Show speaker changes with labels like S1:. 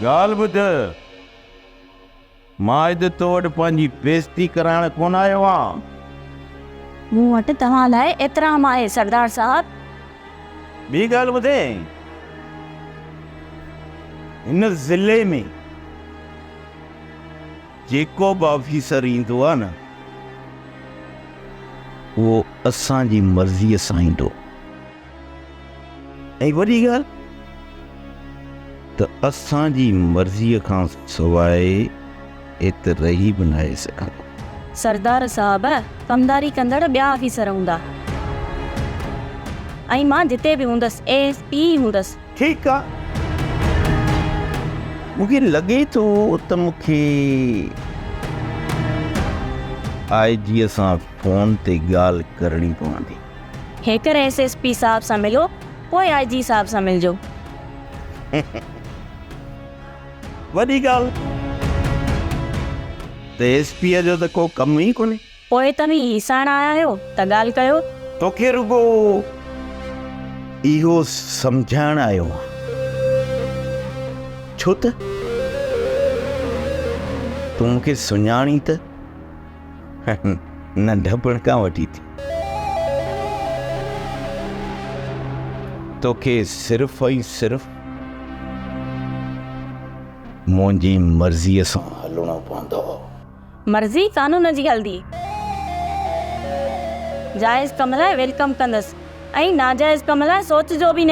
S1: ॻाल्हि ॿुध, मां अॼु तो वटि पंहिंजी बेइज़ती कराइण कोन आयो आहियां।
S2: मूं वटि तव्हां लाइ एतिराम आहे सरदार साहब।
S1: ॿी ॻाल्हि ॿुधे, हिन ज़िले में जेको बि ऑफिसर ईंदो आहे न, उहो असांजी मर्ज़ीअ सां ईंदो। ऐं वॾी ॻाल्हि त असांजी मर्ज़ीअ खां सवाइ एतिरे ई बि न आहे सघंदो।
S2: सरदार साहब, कमदारी कंदड़ ॿिया ऑफिसर हूंदा ऐं मां जिते बि हूंदसि ASP हूंदसि।
S1: ठीकु आहे, मूंखे लॻे थो त मूंखे IG सां फ़ोन ते ॻाल्हि करणी पवंदी।
S2: हेकर SSP साहब सां मिलो, पोइ IG साहब सां मिलजो।
S1: वॾी ॻाल्हि त SP जो त को कमु ई कोन्हे।
S2: पोइ तव्हीं ही साण आया आहियो त ॻाल्हि कयो।
S1: तोखे रुगो इहो सम्झाइण आयो आहियां, छो त तूं मूंखे सुञाणी त नंढपण खां वठी थी। तोखे सिर्फ़ ऐं सिर्फ़ मुंहिंजी मर्ज़ीअ सां हलणो पवंदो।
S2: मर्ज़ी कानून जी हलंदी। जाइज़ कम लाइ वेलकम कंदसि ऐं नाजाइज़ कम लाइ सोचजो बि न।